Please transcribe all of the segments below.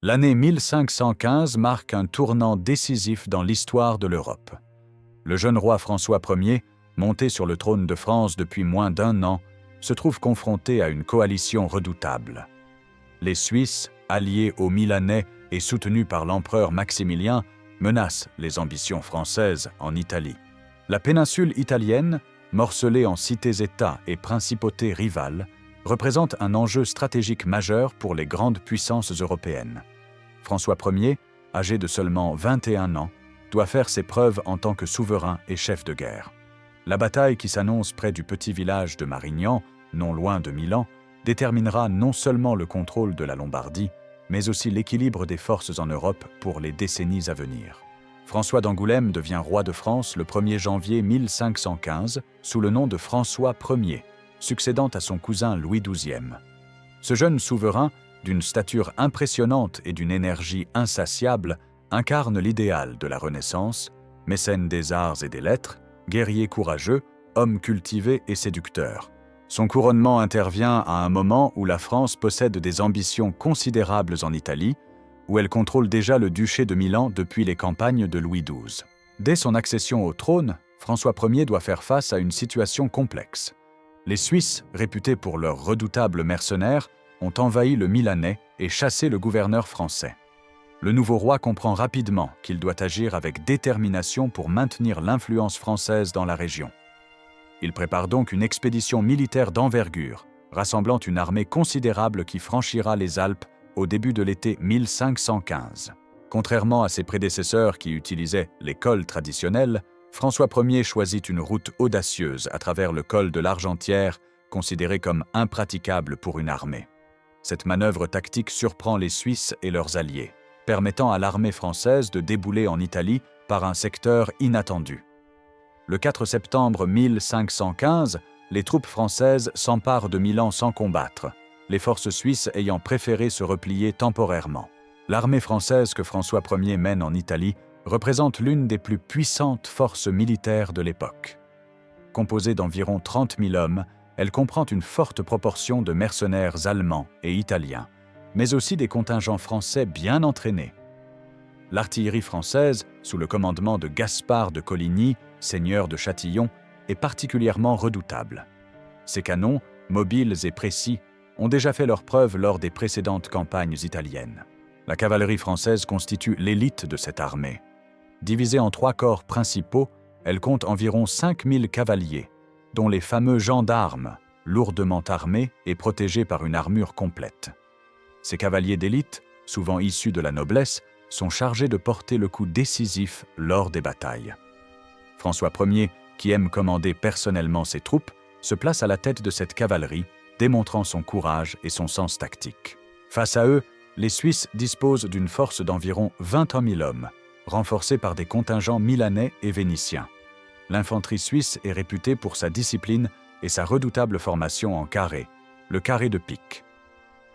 L'année 1515 marque un tournant décisif dans l'histoire de l'Europe. Le jeune roi François Ier, monté sur le trône de France depuis moins d'1 an, se trouve confronté à une coalition redoutable. Les Suisses, alliés aux Milanais et soutenus par l'empereur Maximilien, menacent les ambitions françaises en Italie. La péninsule italienne, morcelée en cités-États et principautés rivales, représente un enjeu stratégique majeur pour les grandes puissances européennes. François Ier, âgé de seulement 21 ans, doit faire ses preuves en tant que souverain et chef de guerre. La bataille qui s'annonce près du petit village de Marignan, non loin de Milan, déterminera non seulement le contrôle de la Lombardie, mais aussi l'équilibre des forces en Europe pour les décennies à venir. François d'Angoulême devient roi de France le 1er janvier 1515 sous le nom de François Ier, succédant à son cousin Louis XII. Ce jeune souverain, d'une stature impressionnante et d'une énergie insatiable, incarne l'idéal de la Renaissance, mécène des arts et des lettres, guerrier courageux, homme cultivé et séducteur. Son couronnement intervient à un moment où la France possède des ambitions considérables en Italie, où elle contrôle déjà le duché de Milan depuis les campagnes de Louis XII. Dès son accession au trône, François Ier doit faire face à une situation complexe. Les Suisses, réputés pour leurs redoutables mercenaires, ont envahi le Milanais et chassé le gouverneur français. Le nouveau roi comprend rapidement qu'il doit agir avec détermination pour maintenir l'influence française dans la région. Il prépare donc une expédition militaire d'envergure, rassemblant une armée considérable qui franchira les Alpes au début de l'été 1515. Contrairement à ses prédécesseurs qui utilisaient les cols traditionnels, François Ier choisit une route audacieuse à travers le col de l'Argentière, considéré comme impraticable pour une armée. Cette manœuvre tactique surprend les Suisses et leurs alliés, permettant à l'armée française de débouler en Italie par un secteur inattendu. Le 4 septembre 1515, les troupes françaises s'emparent de Milan sans combattre, les forces suisses ayant préféré se replier temporairement. L'armée française que François Ier mène en Italie représente l'une des plus puissantes forces militaires de l'époque. Composée d'environ 30 000 hommes, elle comprend une forte proportion de mercenaires allemands et italiens, mais aussi des contingents français bien entraînés. L'artillerie française, sous le commandement de Gaspard de Coligny, seigneur de Châtillon, est particulièrement redoutable. Ses canons, mobiles et précis, ont déjà fait leurs preuves lors des précédentes campagnes italiennes. La cavalerie française constitue l'élite de cette armée. Divisée en 3 corps principaux, elle compte environ 5000 cavaliers, dont les fameux gendarmes, lourdement armés et protégés par une armure complète. Ces cavaliers d'élite, souvent issus de la noblesse, sont chargés de porter le coup décisif lors des batailles. François Ier, qui aime commander personnellement ses troupes, se place à la tête de cette cavalerie, démontrant son courage et son sens tactique. Face à eux, les Suisses disposent d'une force d'environ 21 000 hommes, renforcés par des contingents milanais et vénitiens. L'infanterie suisse est réputée pour sa discipline et sa redoutable formation en carré, le carré de pique.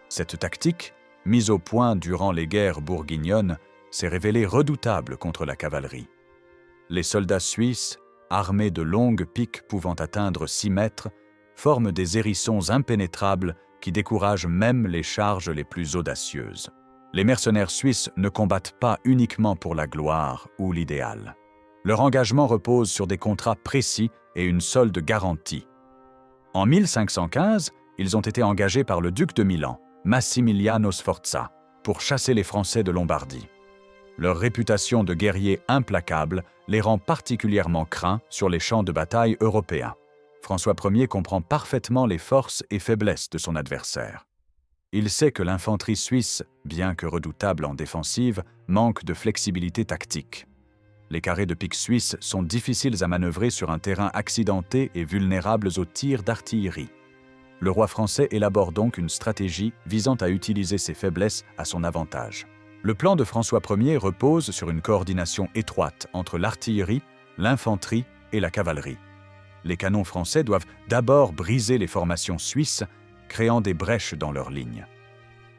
Cette tactique, mise au point durant les guerres bourguignonnes, s'est révélée redoutable contre la cavalerie. Les soldats suisses, armés de longues piques pouvant atteindre 6 mètres, forment des hérissons impénétrables qui découragent même les charges les plus audacieuses. Les mercenaires suisses ne combattent pas uniquement pour la gloire ou l'idéal. Leur engagement repose sur des contrats précis et une solde garantie. En 1515, ils ont été engagés par le duc de Milan, Massimiliano Sforza, pour chasser les Français de Lombardie. Leur réputation de guerriers implacables les rend particulièrement craints sur les champs de bataille européens. François Ier comprend parfaitement les forces et faiblesses de son adversaire. Il sait que l'infanterie suisse, bien que redoutable en défensive, manque de flexibilité tactique. Les carrés de pique suisses sont difficiles à manœuvrer sur un terrain accidenté et vulnérables aux tirs d'artillerie. Le roi français élabore donc une stratégie visant à utiliser ces faiblesses à son avantage. Le plan de François Ier repose sur une coordination étroite entre l'artillerie, l'infanterie et la cavalerie. Les canons français doivent d'abord briser les formations suisses, créant des brèches dans leurs lignes.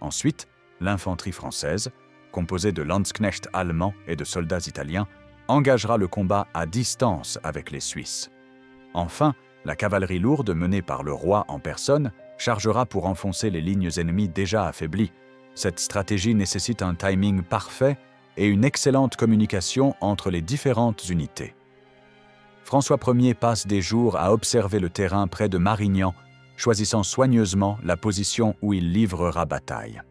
Ensuite, l'infanterie française, composée de Landsknechts allemands et de soldats italiens, engagera le combat à distance avec les Suisses. Enfin, la cavalerie lourde menée par le roi en personne chargera pour enfoncer les lignes ennemies déjà affaiblies, Cette stratégie nécessite un timing parfait et une excellente communication entre les différentes unités. François Ier passe des jours à observer le terrain près de Marignan, choisissant soigneusement la position où il livrera bataille.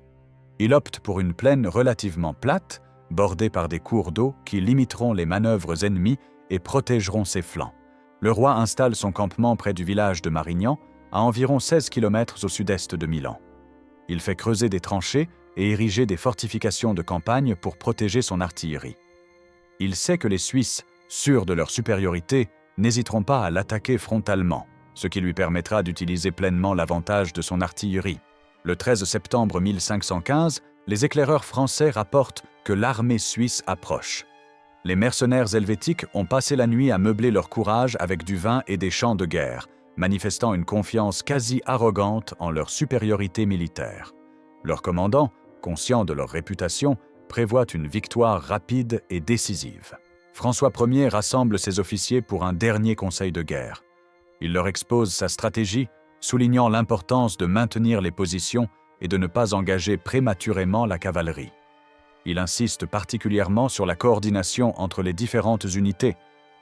Il opte pour une plaine relativement plate, bordée par des cours d'eau qui limiteront les manœuvres ennemies et protégeront ses flancs. Le roi installe son campement près du village de Marignan, à environ 16 km au sud-est de Milan. Il fait creuser des tranchées et ériger des fortifications de campagne pour protéger son artillerie. Il sait que les Suisses, sûrs de leur supériorité, n'hésiteront pas à l'attaquer frontalement, ce qui lui permettra d'utiliser pleinement l'avantage de son artillerie. Le 13 septembre 1515, les éclaireurs français rapportent que l'armée suisse approche. Les mercenaires helvétiques ont passé la nuit à meubler leur courage avec du vin et des chants de guerre, manifestant une confiance quasi arrogante en leur supériorité militaire. Leur commandant, conscient de leur réputation, prévoit une victoire rapide et décisive. François Ier rassemble ses officiers pour un dernier conseil de guerre. Il leur expose sa stratégie, soulignant l'importance de maintenir les positions et de ne pas engager prématurément la cavalerie. Il insiste particulièrement sur la coordination entre les différentes unités,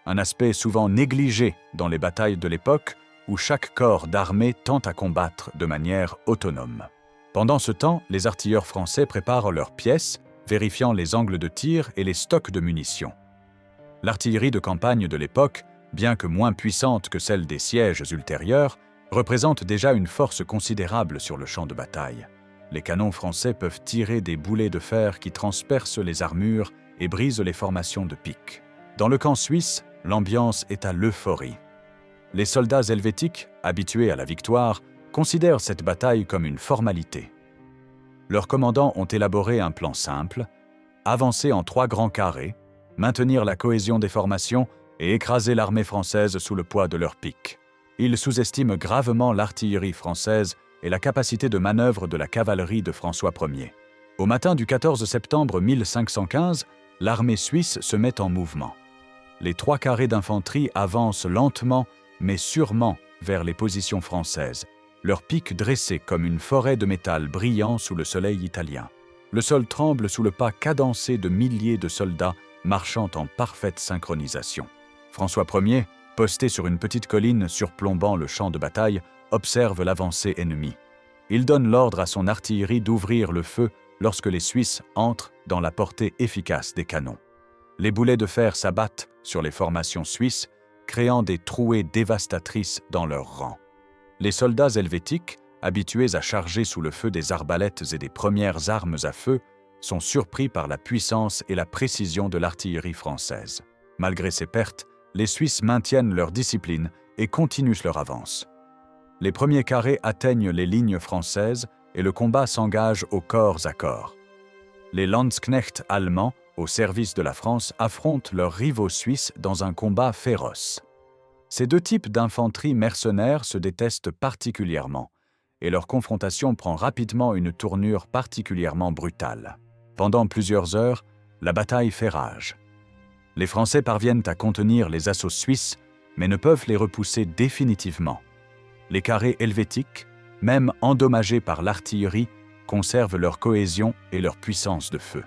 un aspect souvent négligé dans les batailles de l'époque où chaque corps d'armée tente à combattre de manière autonome. Pendant ce temps, les artilleurs français préparent leurs pièces, vérifiant les angles de tir et les stocks de munitions. L'artillerie de campagne de l'époque, bien que moins puissante que celle des sièges ultérieurs, représente déjà une force considérable sur le champ de bataille. Les canons français peuvent tirer des boulets de fer qui transpercent les armures et brisent les formations de piques. Dans le camp suisse, l'ambiance est à l'euphorie. Les soldats helvétiques, habitués à la victoire, considèrent cette bataille comme une formalité. Leurs commandants ont élaboré un plan simple: avancer en 3 grands carrés, maintenir la cohésion des formations et écraser l'armée française sous le poids de leurs piques. Ils sous-estiment gravement l'artillerie française et la capacité de manœuvre de la cavalerie de François Ier. Au matin du 14 septembre 1515, l'armée suisse se met en mouvement. Les 3 carrés d'infanterie avancent lentement mais sûrement vers les positions françaises, leurs piques dressées comme une forêt de métal brillant sous le soleil italien. Le sol tremble sous le pas cadencé de milliers de soldats marchant en parfaite synchronisation. François Ier, posté sur une petite colline surplombant le champ de bataille, observe l'avancée ennemie. Il donne l'ordre à son artillerie d'ouvrir le feu lorsque les Suisses entrent dans la portée efficace des canons. Les boulets de fer s'abattent sur les formations suisses, créant des trouées dévastatrices dans leurs rangs. Les soldats helvétiques, habitués à charger sous le feu des arbalètes et des premières armes à feu, sont surpris par la puissance et la précision de l'artillerie française. Malgré ces pertes, les Suisses maintiennent leur discipline et continuent leur avance. Les premiers carrés atteignent les lignes françaises et le combat s'engage au corps à corps. Les Landsknechts allemands, au service de la France, affrontent leurs rivaux suisses dans un combat féroce. Ces 2 types d'infanterie mercenaires se détestent particulièrement, et leur confrontation prend rapidement une tournure particulièrement brutale. Pendant plusieurs heures, la bataille fait rage. Les Français parviennent à contenir les assauts suisses, mais ne peuvent les repousser définitivement. Les carrés helvétiques, même endommagés par l'artillerie, conservent leur cohésion et leur puissance de feu.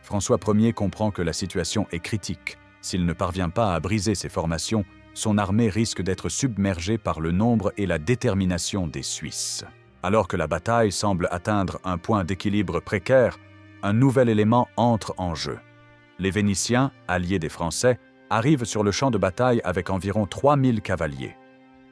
François Ier comprend que la situation est critique. S'il ne parvient pas à briser ses formations, son armée risque d'être submergée par le nombre et la détermination des Suisses. Alors que la bataille semble atteindre un point d'équilibre précaire, un nouvel élément entre en jeu. Les Vénitiens, alliés des Français, arrivent sur le champ de bataille avec environ 3000 cavaliers.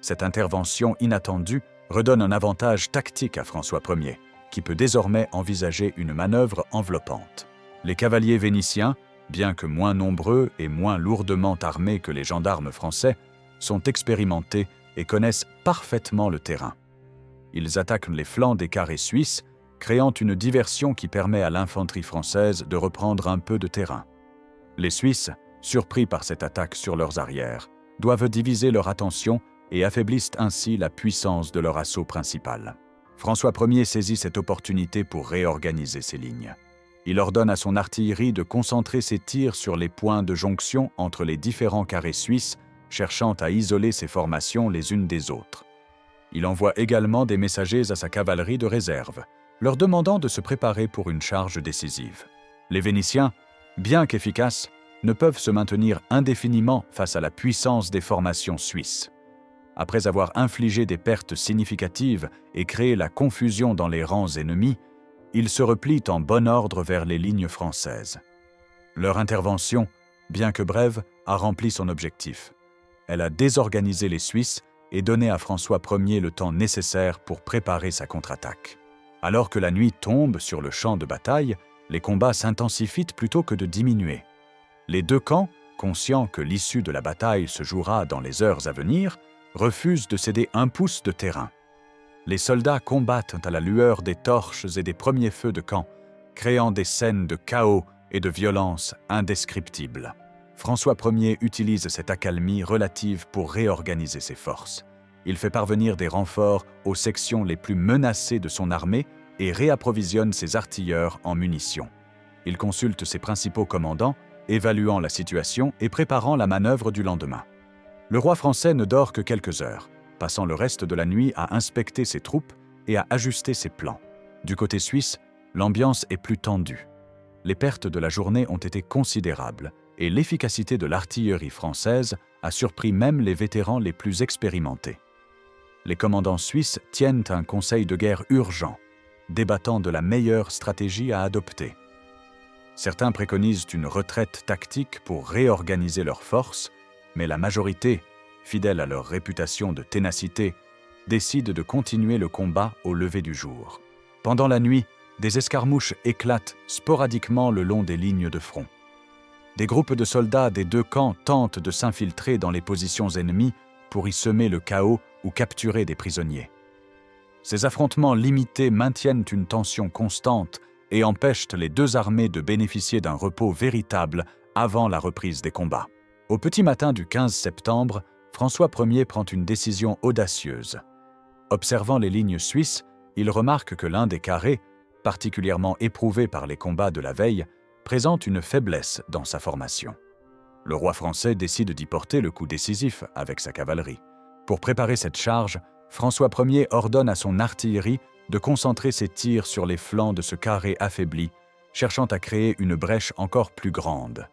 Cette intervention inattendue redonne un avantage tactique à François Ier, qui peut désormais envisager une manœuvre enveloppante. Les cavaliers vénitiens, bien que moins nombreux et moins lourdement armés que les gendarmes français, sont expérimentés et connaissent parfaitement le terrain. Ils attaquent les flancs des carrés suisses, créant une diversion qui permet à l'infanterie française de reprendre un peu de terrain. Les Suisses, surpris par cette attaque sur leurs arrières, doivent diviser leur attention et affaiblissent ainsi la puissance de leur assaut principal. François Ier saisit cette opportunité pour réorganiser ses lignes. Il ordonne à son artillerie de concentrer ses tirs sur les points de jonction entre les différents carrés suisses, cherchant à isoler ces formations les unes des autres. Il envoie également des messagers à sa cavalerie de réserve, leur demandant de se préparer pour une charge décisive. Les Vénitiens, bien qu'efficaces, ne peuvent se maintenir indéfiniment face à la puissance des formations suisses. Après avoir infligé des pertes significatives et créé la confusion dans les rangs ennemis, ils se replient en bon ordre vers les lignes françaises. Leur intervention, bien que brève, a rempli son objectif. Elle a désorganisé les Suisses et donné à François Ier le temps nécessaire pour préparer sa contre-attaque. Alors que la nuit tombe sur le champ de bataille, les combats s'intensifient plutôt que de diminuer. Les deux camps, conscients que l'issue de la bataille se jouera dans les heures à venir, refusent de céder un pouce de terrain. Les soldats combattent à la lueur des torches et des premiers feux de camp, créant des scènes de chaos et de violence indescriptibles. François Ier utilise cette accalmie relative pour réorganiser ses forces. Il fait parvenir des renforts aux sections les plus menacées de son armée et réapprovisionne ses artilleurs en munitions. Il consulte ses principaux commandants, évaluant la situation et préparant la manœuvre du lendemain. Le roi français ne dort que quelques heures, passant le reste de la nuit à inspecter ses troupes et à ajuster ses plans. Du côté suisse, l'ambiance est plus tendue. Les pertes de la journée ont été considérables et l'efficacité de l'artillerie française a surpris même les vétérans les plus expérimentés. Les commandants suisses tiennent un conseil de guerre urgent, débattant de la meilleure stratégie à adopter. Certains préconisent une retraite tactique pour réorganiser leurs forces, mais la majorité, fidèle à leur réputation de ténacité, décide de continuer le combat au lever du jour. Pendant la nuit, des escarmouches éclatent sporadiquement le long des lignes de front. Des groupes de soldats des deux camps tentent de s'infiltrer dans les positions ennemies pour y semer le chaos ou capturer des prisonniers. Ces affrontements limités maintiennent une tension constante et empêchent les deux armées de bénéficier d'un repos véritable avant la reprise des combats. Au petit matin du 15 septembre, François Ier prend une décision audacieuse. Observant les lignes suisses, il remarque que l'un des carrés, particulièrement éprouvé par les combats de la veille, présente une faiblesse dans sa formation. Le roi français décide d'y porter le coup décisif avec sa cavalerie. Pour préparer cette charge, François Ier ordonne à son artillerie de concentrer ses tirs sur les flancs de ce carré affaibli, cherchant à créer une brèche encore plus grande.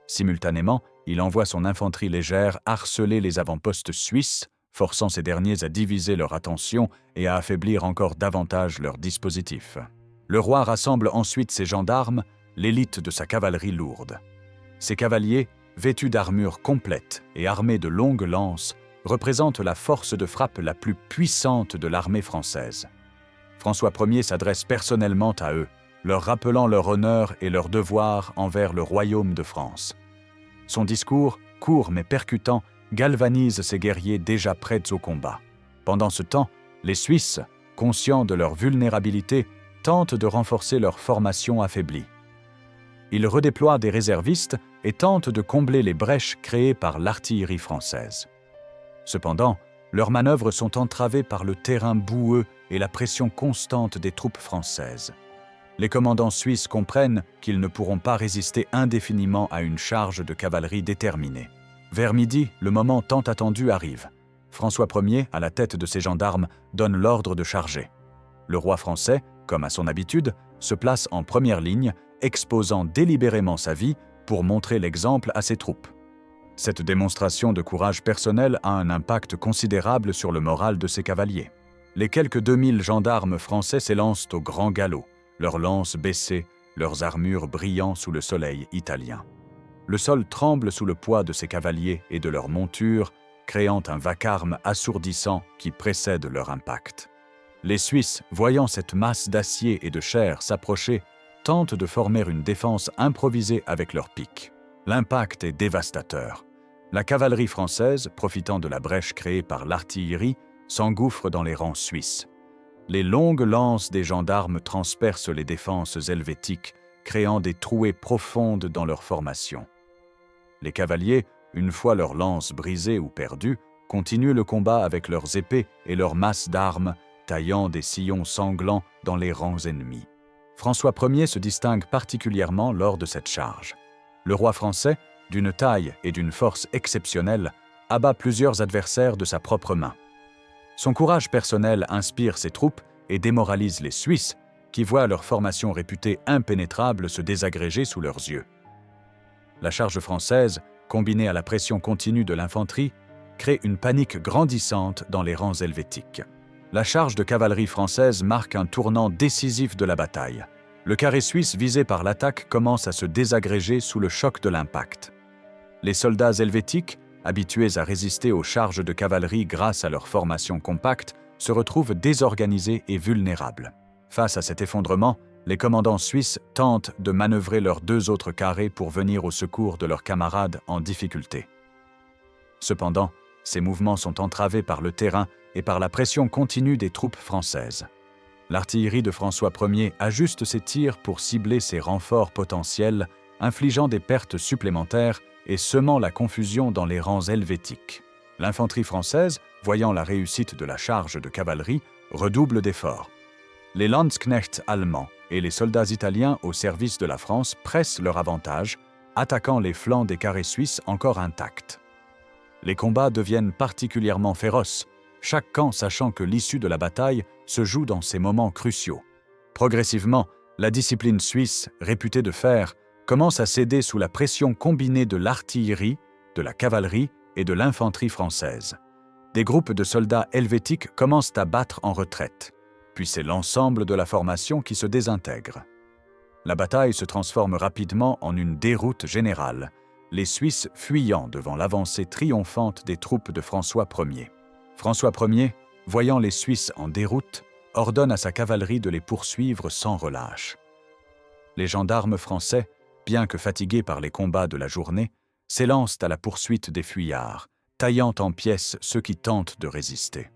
Simultanément, il envoie son infanterie légère harceler les avant-postes suisses, forçant ces derniers à diviser leur attention et à affaiblir encore davantage leur dispositif. Le roi rassemble ensuite ses gendarmes, l'élite de sa cavalerie lourde. Ces cavaliers, vêtus d'armures complètes et armés de longues lances, représentent la force de frappe la plus puissante de l'armée française. François Ier s'adresse personnellement à eux, leur rappelant leur honneur et leur devoir envers le royaume de France. Son discours, court mais percutant, galvanise ces guerriers déjà prêts au combat. Pendant ce temps, les Suisses, conscients de leur vulnérabilité, tentent de renforcer leur formation affaiblie. Ils redéploient des réservistes et tentent de combler les brèches créées par l'artillerie française. Cependant, leurs manœuvres sont entravées par le terrain boueux et la pression constante des troupes françaises. Les commandants suisses comprennent qu'ils ne pourront pas résister indéfiniment à une charge de cavalerie déterminée. Vers midi, le moment tant attendu arrive. François Ier, à la tête de ses gendarmes, donne l'ordre de charger. Le roi français, comme à son habitude, se place en première ligne, exposant délibérément sa vie pour montrer l'exemple à ses troupes. Cette démonstration de courage personnel a un impact considérable sur le moral de ses cavaliers. Les quelques 2000 gendarmes français s'élancent au grand galop, leurs lances baissées, leurs armures brillant sous le soleil italien. Le sol tremble sous le poids de ces cavaliers et de leurs montures, créant un vacarme assourdissant qui précède leur impact. Les Suisses, voyant cette masse d'acier et de chair s'approcher, tentent de former une défense improvisée avec leurs piques. L'impact est dévastateur. La cavalerie française, profitant de la brèche créée par l'artillerie, s'engouffre dans les rangs suisses. Les longues lances des gendarmes transpercent les défenses helvétiques, créant des trouées profondes dans leur formation. Les cavaliers, une fois leurs lances brisées ou perdues, continuent le combat avec leurs épées et leurs masses d'armes, taillant des sillons sanglants dans les rangs ennemis. François Ier se distingue particulièrement lors de cette charge. Le roi français, d'une taille et d'une force exceptionnelles, abat plusieurs adversaires de sa propre main. Son courage personnel inspire ses troupes et démoralise les Suisses, qui voient leur formation réputée impénétrable se désagréger sous leurs yeux. La charge française, combinée à la pression continue de l'infanterie, crée une panique grandissante dans les rangs helvétiques. La charge de cavalerie française marque un tournant décisif de la bataille. Le carré suisse visé par l'attaque commence à se désagréger sous le choc de l'impact. Les soldats helvétiques, habitués à résister aux charges de cavalerie grâce à leur formation compacte, se retrouvent désorganisés et vulnérables. Face à cet effondrement, les commandants suisses tentent de manœuvrer leurs deux autres carrés pour venir au secours de leurs camarades en difficulté. Cependant, ces mouvements sont entravés par le terrain et par la pression continue des troupes françaises. L'artillerie de François Ier ajuste ses tirs pour cibler ses renforts potentiels, infligeant des pertes supplémentaires et semant la confusion dans les rangs helvétiques. L'infanterie française, voyant la réussite de la charge de cavalerie, redouble d'efforts. Les Landsknechts allemands et les soldats italiens au service de la France pressent leur avantage, attaquant les flancs des carrés suisses encore intacts. Les combats deviennent particulièrement féroces, chaque camp sachant que l'issue de la bataille se joue dans ces moments cruciaux. Progressivement, la discipline suisse, réputée de fer, commence à céder sous la pression combinée de l'artillerie, de la cavalerie et de l'infanterie française. Des groupes de soldats helvétiques commencent à battre en retraite, puis c'est l'ensemble de la formation qui se désintègre. La bataille se transforme rapidement en une déroute générale, les Suisses fuyant devant l'avancée triomphante des troupes de François Ier. François Ier, voyant les Suisses en déroute, ordonne à sa cavalerie de les poursuivre sans relâche. Les gendarmes français, bien que fatigués par les combats de la journée, s'élancent à la poursuite des fuyards, taillant en pièces ceux qui tentent de résister.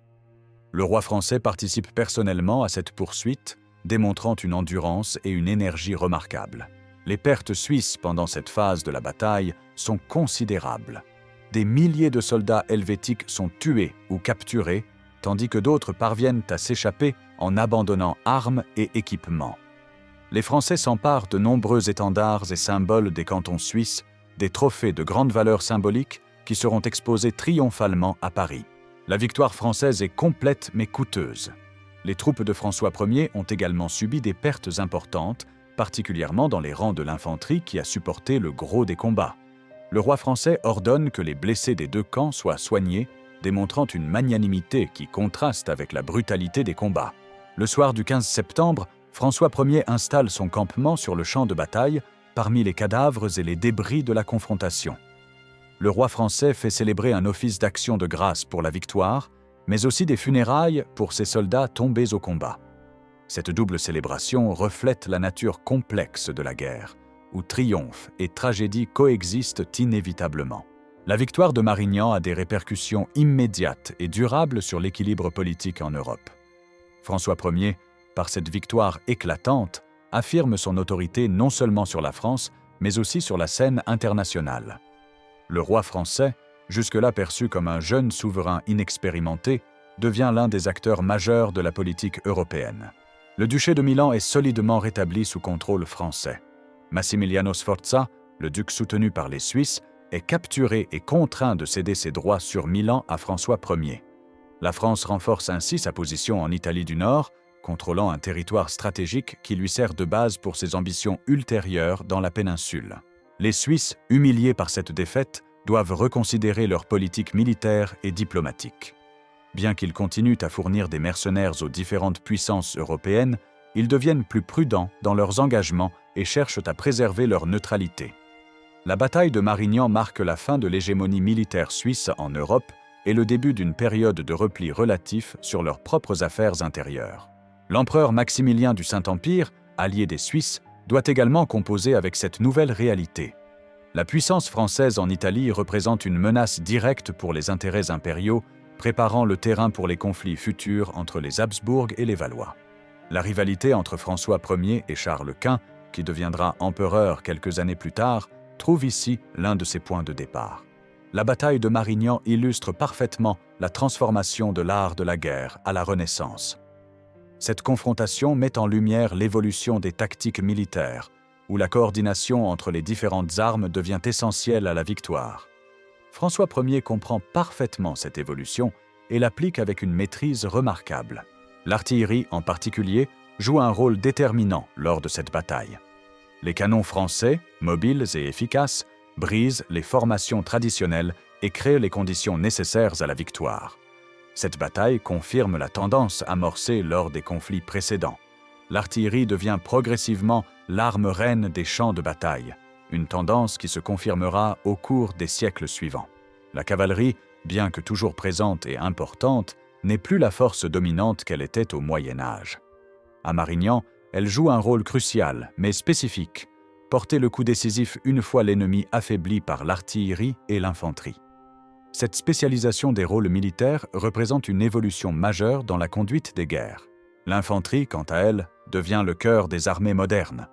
Le roi français participe personnellement à cette poursuite, démontrant une endurance et une énergie remarquables. Les pertes suisses pendant cette phase de la bataille sont considérables. Des milliers de soldats helvétiques sont tués ou capturés, tandis que d'autres parviennent à s'échapper en abandonnant armes et équipements. Les Français s'emparent de nombreux étendards et symboles des cantons suisses, des trophées de grande valeur symbolique qui seront exposés triomphalement à Paris. La victoire française est complète mais coûteuse. Les troupes de François Ier ont également subi des pertes importantes, particulièrement dans les rangs de l'infanterie qui a supporté le gros des combats. Le roi français ordonne que les blessés des deux camps soient soignés, démontrant une magnanimité qui contraste avec la brutalité des combats. Le soir du 15 septembre, François Ier installe son campement sur le champ de bataille, parmi les cadavres et les débris de la confrontation. Le roi français fait célébrer un office d'action de grâce pour la victoire, mais aussi des funérailles pour ses soldats tombés au combat. Cette double célébration reflète la nature complexe de la guerre, où triomphe et tragédie coexistent inévitablement. La victoire de Marignan a des répercussions immédiates et durables sur l'équilibre politique en Europe. François Ier, par cette victoire éclatante, affirme son autorité non seulement sur la France, mais aussi sur la scène internationale. Le roi français, jusque-là perçu comme un jeune souverain inexpérimenté, devient l'un des acteurs majeurs de la politique européenne. Le duché de Milan est solidement rétabli sous contrôle français. Massimiliano Sforza, le duc soutenu par les Suisses, est capturé et contraint de céder ses droits sur Milan à François Ier. La France renforce ainsi sa position en Italie du Nord, contrôlant un territoire stratégique qui lui sert de base pour ses ambitions ultérieures dans la péninsule. Les Suisses, humiliés par cette défaite, doivent reconsidérer leur politique militaire et diplomatique. Bien qu'ils continuent à fournir des mercenaires aux différentes puissances européennes, ils deviennent plus prudents dans leurs engagements et cherchent à préserver leur neutralité. La bataille de Marignan marque la fin de l'hégémonie militaire suisse en Europe et le début d'une période de repli relatif sur leurs propres affaires intérieures. L'empereur Maximilien du Saint-Empire, allié des Suisses, doit également composer avec cette nouvelle réalité. La puissance française en Italie représente une menace directe pour les intérêts impériaux, préparant le terrain pour les conflits futurs entre les Habsbourg et les Valois. La rivalité entre François Ier et Charles Quint, qui deviendra empereur quelques années plus tard, trouve ici l'un de ses points de départ. La bataille de Marignan illustre parfaitement la transformation de l'art de la guerre à la Renaissance. Cette confrontation met en lumière l'évolution des tactiques militaires, où la coordination entre les différentes armes devient essentielle à la victoire. François Ier comprend parfaitement cette évolution et l'applique avec une maîtrise remarquable. L'artillerie, en particulier, joue un rôle déterminant lors de cette bataille. Les canons français, mobiles et efficaces, brisent les formations traditionnelles et créent les conditions nécessaires à la victoire. Cette bataille confirme la tendance amorcée lors des conflits précédents. L'artillerie devient progressivement l'arme reine des champs de bataille, une tendance qui se confirmera au cours des siècles suivants. La cavalerie, bien que toujours présente et importante, n'est plus la force dominante qu'elle était au Moyen Âge. À Marignan, elle joue un rôle crucial, mais spécifique, porter le coup décisif une fois l'ennemi affaibli par l'artillerie et l'infanterie. Cette spécialisation des rôles militaires représente une évolution majeure dans la conduite des guerres. L'infanterie, quant à elle, devient le cœur des armées modernes.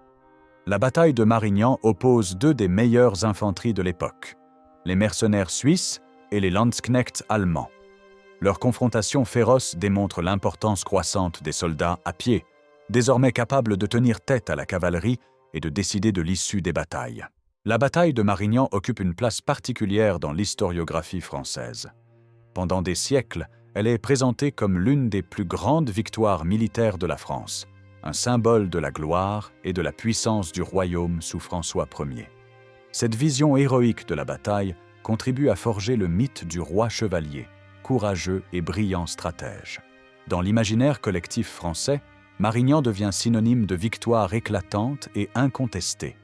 La bataille de Marignan oppose deux des meilleures infanteries de l'époque, les mercenaires suisses et les Landsknechts allemands. Leur confrontation féroce démontre l'importance croissante des soldats à pied, désormais capables de tenir tête à la cavalerie et de décider de l'issue des batailles. La bataille de Marignan occupe une place particulière dans l'historiographie française. Pendant des siècles, elle est présentée comme l'une des plus grandes victoires militaires de la France, un symbole de la gloire et de la puissance du royaume sous François Ier. Cette vision héroïque de la bataille contribue à forger le mythe du roi chevalier, courageux et brillant stratège. Dans l'imaginaire collectif français, Marignan devient synonyme de victoire éclatante et incontestée.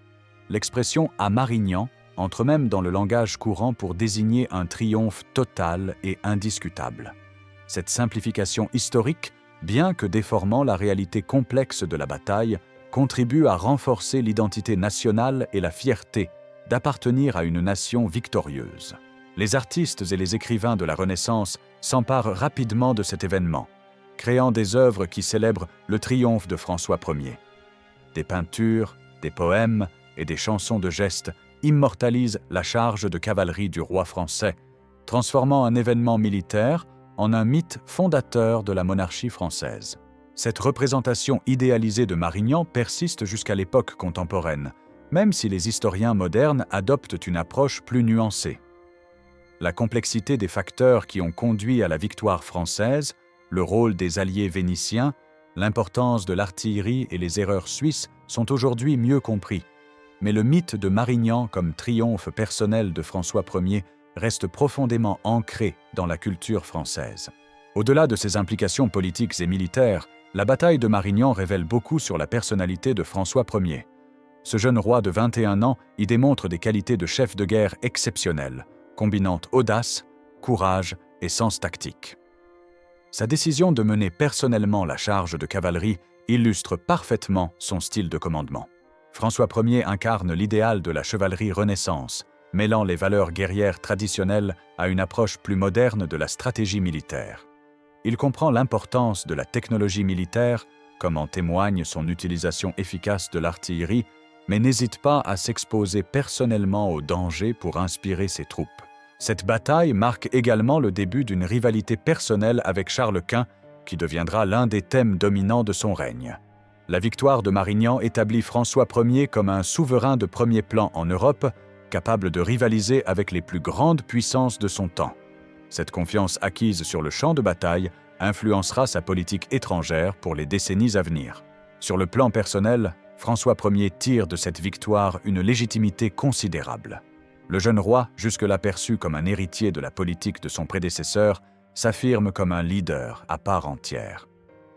L'expression « à Marignan » entre même dans le langage courant pour désigner un triomphe total et indiscutable. Cette simplification historique, bien que déformant la réalité complexe de la bataille, contribue à renforcer l'identité nationale et la fierté d'appartenir à une nation victorieuse. Les artistes et les écrivains de la Renaissance s'emparent rapidement de cet événement, créant des œuvres qui célèbrent le triomphe de François Ier. Des peintures, des poèmes et des chansons de geste immortalisent la charge de cavalerie du roi français, transformant un événement militaire en un mythe fondateur de la monarchie française. Cette représentation idéalisée de Marignan persiste jusqu'à l'époque contemporaine, même si les historiens modernes adoptent une approche plus nuancée. La complexité des facteurs qui ont conduit à la victoire française, le rôle des alliés vénitiens, l'importance de l'artillerie et les erreurs suisses sont aujourd'hui mieux compris. Mais le mythe de Marignan comme triomphe personnel de François Ier reste profondément ancré dans la culture française. Au-delà de ses implications politiques et militaires, la bataille de Marignan révèle beaucoup sur la personnalité de François Ier. Ce jeune roi de 21 ans y démontre des qualités de chef de guerre exceptionnelles, combinant audace, courage et sens tactique. Sa décision de mener personnellement la charge de cavalerie illustre parfaitement son style de commandement. François Ier incarne l'idéal de la chevalerie Renaissance, mêlant les valeurs guerrières traditionnelles à une approche plus moderne de la stratégie militaire. Il comprend l'importance de la technologie militaire, comme en témoigne son utilisation efficace de l'artillerie, mais n'hésite pas à s'exposer personnellement aux dangers pour inspirer ses troupes. Cette bataille marque également le début d'une rivalité personnelle avec Charles Quint, qui deviendra l'un des thèmes dominants de son règne. La victoire de Marignan établit François Ier comme un souverain de premier plan en Europe, capable de rivaliser avec les plus grandes puissances de son temps. Cette confiance acquise sur le champ de bataille influencera sa politique étrangère pour les décennies à venir. Sur le plan personnel, François Ier tire de cette victoire une légitimité considérable. Le jeune roi, jusque-là perçu comme un héritier de la politique de son prédécesseur, s'affirme comme un leader à part entière.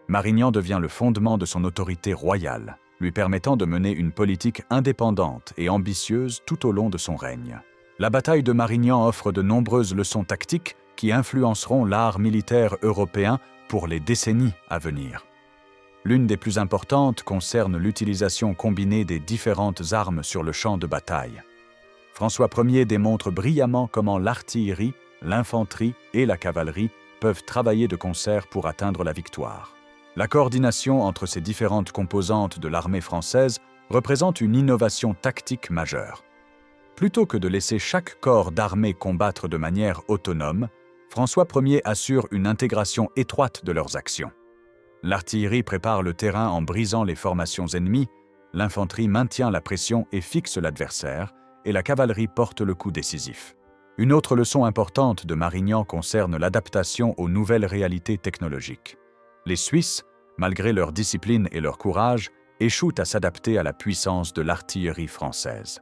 Marignan devient le fondement de son autorité royale, lui permettant de mener une politique indépendante et ambitieuse tout au long de son règne. La bataille de Marignan offre de nombreuses leçons tactiques qui influenceront l'art militaire européen pour les décennies à venir. L'une des plus importantes concerne l'utilisation combinée des différentes armes sur le champ de bataille. François Ier démontre brillamment comment l'artillerie, l'infanterie et la cavalerie peuvent travailler de concert pour atteindre la victoire. La coordination entre ces différentes composantes de l'armée française représente une innovation tactique majeure. Plutôt que de laisser chaque corps d'armée combattre de manière autonome, François Ier assure une intégration étroite de leurs actions. L'artillerie prépare le terrain en brisant les formations ennemies, l'infanterie maintient la pression et fixe l'adversaire, et la cavalerie porte le coup décisif. Une autre leçon importante de Marignan concerne l'adaptation aux nouvelles réalités technologiques. Les Suisses, malgré leur discipline et leur courage, échouent à s'adapter à la puissance de l'artillerie française.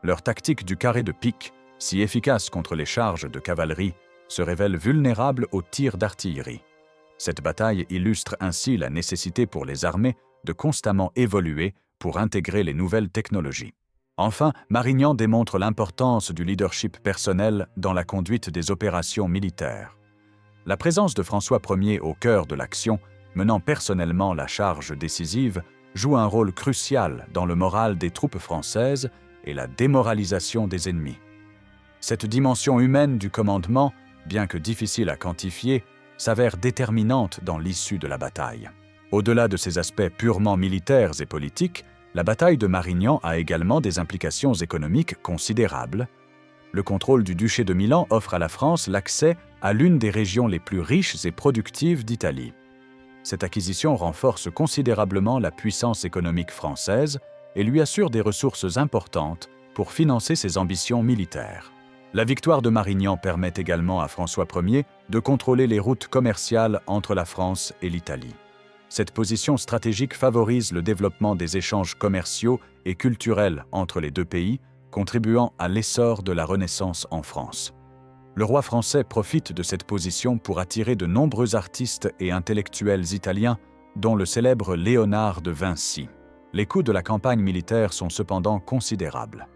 Leur tactique du carré de pique, si efficace contre les charges de cavalerie, se révèle vulnérable aux tirs d'artillerie. Cette bataille illustre ainsi la nécessité pour les armées de constamment évoluer pour intégrer les nouvelles technologies. Enfin, Marignan démontre l'importance du leadership personnel dans la conduite des opérations militaires. La présence de François Ier au cœur de l'action, menant personnellement la charge décisive, joue un rôle crucial dans le moral des troupes françaises et la démoralisation des ennemis. Cette dimension humaine du commandement, bien que difficile à quantifier, s'avère déterminante dans l'issue de la bataille. Au-delà de ses aspects purement militaires et politiques, la bataille de Marignan a également des implications économiques considérables. Le contrôle du duché de Milan offre à la France l'accès à l'une des régions les plus riches et productives d'Italie. Cette acquisition renforce considérablement la puissance économique française et lui assure des ressources importantes pour financer ses ambitions militaires. La victoire de Marignan permet également à François Ier de contrôler les routes commerciales entre la France et l'Italie. Cette position stratégique favorise le développement des échanges commerciaux et culturels entre les deux pays, contribuant à l'essor de la Renaissance en France. Le roi français profite de cette position pour attirer de nombreux artistes et intellectuels italiens, dont le célèbre Léonard de Vinci. Les coûts de la campagne militaire sont cependant considérables.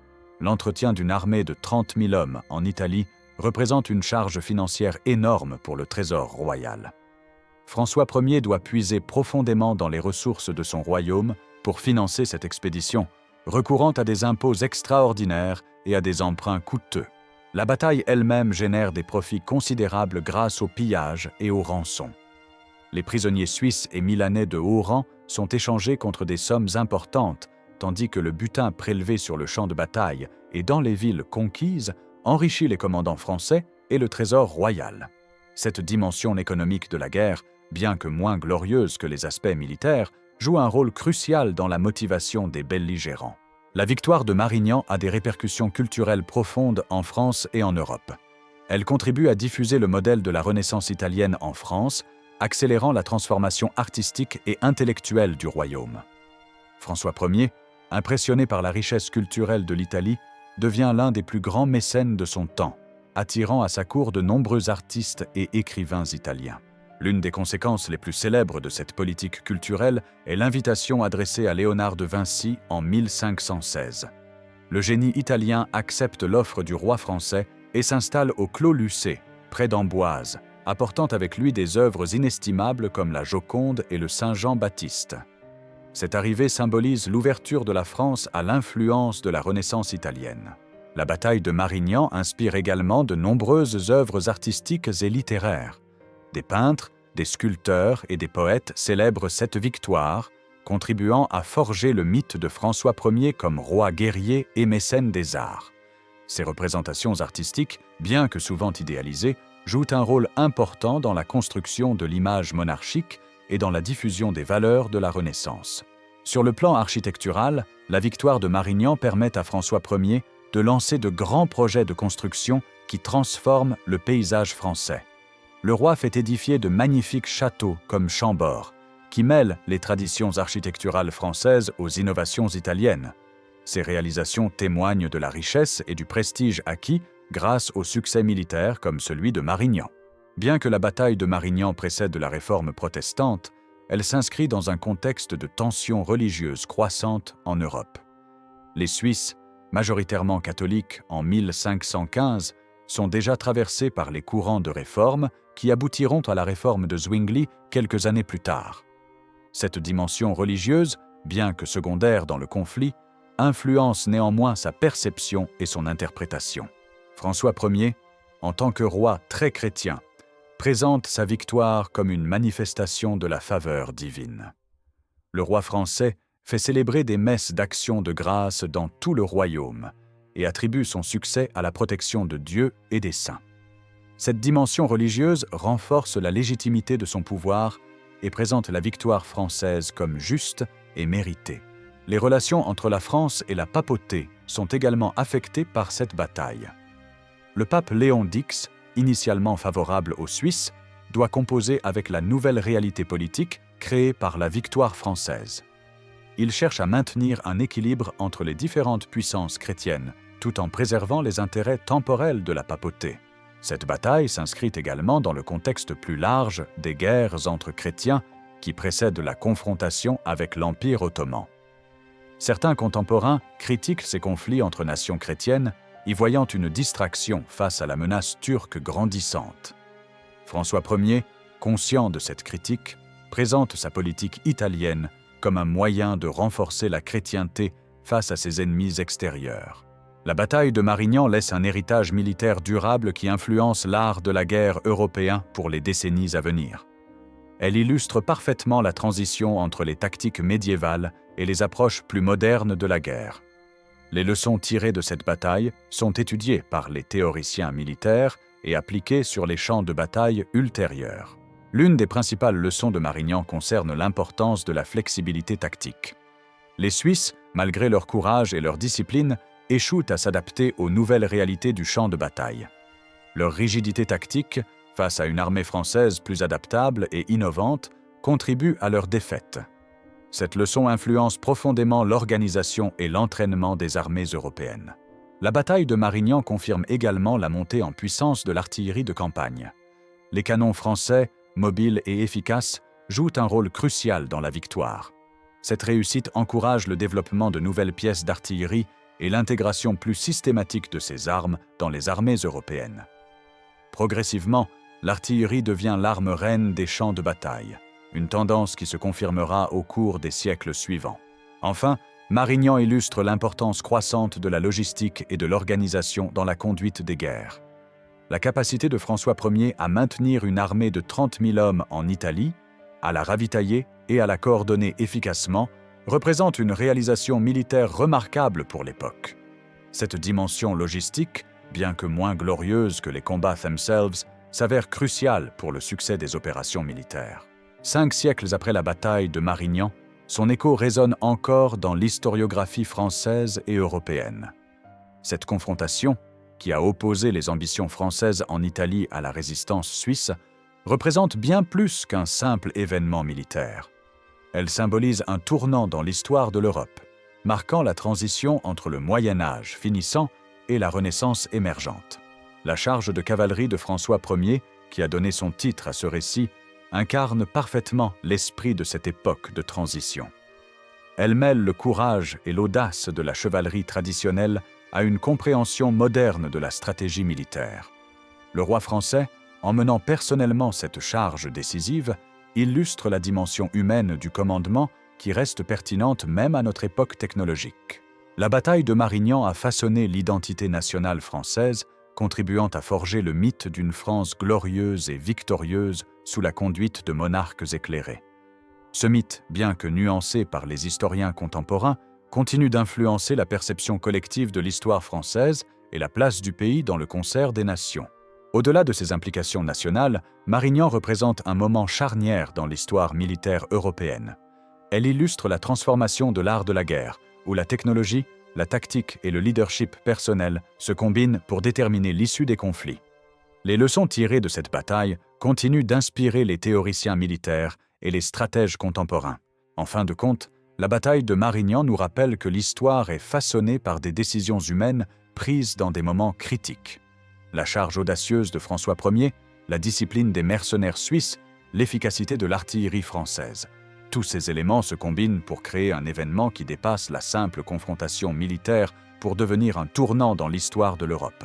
L'entretien d'une armée de 30 000 hommes en Italie représente une charge financière énorme pour le trésor royal. François Ier doit puiser profondément dans les ressources de son royaume pour financer cette expédition, recourant à des impôts extraordinaires et à des emprunts coûteux. La bataille elle-même génère des profits considérables grâce aux pillages et aux rançons. Les prisonniers suisses et milanais de haut rang sont échangés contre des sommes importantes, tandis que le butin prélevé sur le champ de bataille et dans les villes conquises enrichit les commandants français et le trésor royal. Cette dimension économique de la guerre, bien que moins glorieuse que les aspects militaires, joue un rôle crucial dans la motivation des belligérants. La victoire de Marignan a des répercussions culturelles profondes en France et en Europe. Elle contribue à diffuser le modèle de la Renaissance italienne en France, accélérant la transformation artistique et intellectuelle du royaume. François Ier, impressionné par la richesse culturelle de l'Italie, devient l'un des plus grands mécènes de son temps, attirant à sa cour de nombreux artistes et écrivains italiens. L'une des conséquences les plus célèbres de cette politique culturelle est l'invitation adressée à Léonard de Vinci en 1516. Le génie italien accepte l'offre du roi français et s'installe au Clos Lucé, près d'Amboise, apportant avec lui des œuvres inestimables comme la Joconde et le Saint Jean-Baptiste. Cette arrivée symbolise l'ouverture de la France à l'influence de la Renaissance italienne. La bataille de Marignan inspire également de nombreuses œuvres artistiques et littéraires. Des peintres, des sculpteurs et des poètes célèbrent cette victoire, contribuant à forger le mythe de François Ier comme roi guerrier et mécène des arts. Ces représentations artistiques, bien que souvent idéalisées, jouent un rôle important dans la construction de l'image monarchique et dans la diffusion des valeurs de la Renaissance. Sur le plan architectural, la victoire de Marignan permet à François Ier de lancer de grands projets de construction qui transforment le paysage français. Le roi fait édifier de magnifiques châteaux comme Chambord, qui mêlent les traditions architecturales françaises aux innovations italiennes. Ces réalisations témoignent de la richesse et du prestige acquis grâce au succès militaire comme celui de Marignan. Bien que la bataille de Marignan précède la réforme protestante, elle s'inscrit dans un contexte de tensions religieuses croissantes en Europe. Les Suisses, majoritairement catholiques en 1515, sont déjà traversés par les courants de réforme qui aboutiront à la réforme de Zwingli quelques années plus tard. Cette dimension religieuse, bien que secondaire dans le conflit, influence néanmoins sa perception et son interprétation. François Ier, en tant que roi très chrétien, présente sa victoire comme une manifestation de la faveur divine. Le roi français fait célébrer des messes d'action de grâce dans tout le royaume et attribue son succès à la protection de Dieu et des saints. Cette dimension religieuse renforce la légitimité de son pouvoir et présente la victoire française comme juste et méritée. Les relations entre la France et la papauté sont également affectées par cette bataille. Le pape Léon X, initialement favorable aux Suisses, doit composer avec la nouvelle réalité politique créé par la victoire française. Il cherche à maintenir un équilibre entre les différentes puissances chrétiennes, tout en préservant les intérêts temporels de la papauté. Cette bataille s'inscrit également dans le contexte plus large des guerres entre chrétiens qui précèdent la confrontation avec l'Empire ottoman. Certains contemporains critiquent ces conflits entre nations chrétiennes, y voyant une distraction face à la menace turque grandissante. François Ier, conscient de cette critique, présente sa politique italienne comme un moyen de renforcer la chrétienté face à ses ennemis extérieurs. La bataille de Marignan laisse un héritage militaire durable qui influence l'art de la guerre européen pour les décennies à venir. Elle illustre parfaitement la transition entre les tactiques médiévales et les approches plus modernes de la guerre. Les leçons tirées de cette bataille sont étudiées par les théoriciens militaires et appliquées sur les champs de bataille ultérieurs. L'une des principales leçons de Marignan concerne l'importance de la flexibilité tactique. Les Suisses, malgré leur courage et leur discipline, échouent à s'adapter aux nouvelles réalités du champ de bataille. Leur rigidité tactique, face à une armée française plus adaptable et innovante, contribue à leur défaite. Cette leçon influence profondément l'organisation et l'entraînement des armées européennes. La bataille de Marignan confirme également la montée en puissance de l'artillerie de campagne. Les canons français, mobiles et efficaces, jouent un rôle crucial dans la victoire. Cette réussite encourage le développement de nouvelles pièces d'artillerie et l'intégration plus systématique de ces armes dans les armées européennes. Progressivement, l'artillerie devient l'arme reine des champs de bataille, une tendance qui se confirmera au cours des siècles suivants. Enfin, Marignan illustre l'importance croissante de la logistique et de l'organisation dans la conduite des guerres. La capacité de François Ier à maintenir une armée de 30 000 hommes en Italie, à la ravitailler et à la coordonner efficacement, représente une réalisation militaire remarquable pour l'époque. Cette dimension logistique, bien que moins glorieuse que les combats themselves, s'avère cruciale pour le succès des opérations militaires. 5 siècles après la bataille de Marignan, son écho résonne encore dans l'historiographie française et européenne. Cette confrontation, qui a opposé les ambitions françaises en Italie à la résistance suisse, représente bien plus qu'un simple événement militaire. Elle symbolise un tournant dans l'histoire de l'Europe, marquant la transition entre le Moyen Âge finissant et la Renaissance émergente. La charge de cavalerie de François Ier, qui a donné son titre à ce récit, incarne parfaitement l'esprit de cette époque de transition. Elle mêle le courage et l'audace de la chevalerie traditionnelle à une compréhension moderne de la stratégie militaire. Le roi français, en menant personnellement cette charge décisive, illustre la dimension humaine du commandement qui reste pertinente même à notre époque technologique. La bataille de Marignan a façonné l'identité nationale française, contribuant à forger le mythe d'une France glorieuse et victorieuse sous la conduite de monarques éclairés. Ce mythe, bien que nuancé par les historiens contemporains, continue d'influencer la perception collective de l'histoire française et la place du pays dans le concert des nations. Au-delà de ses implications nationales, Marignan représente un moment charnière dans l'histoire militaire européenne. Elle illustre la transformation de l'art de la guerre, où la technologie, la tactique et le leadership personnel se combinent pour déterminer l'issue des conflits. Les leçons tirées de cette bataille continuent d'inspirer les théoriciens militaires et les stratèges contemporains. En fin de compte, la bataille de Marignan nous rappelle que l'histoire est façonnée par des décisions humaines prises dans des moments critiques. La charge audacieuse de François Ier, la discipline des mercenaires suisses, l'efficacité de l'artillerie française. Tous ces éléments se combinent pour créer un événement qui dépasse la simple confrontation militaire pour devenir un tournant dans l'histoire de l'Europe.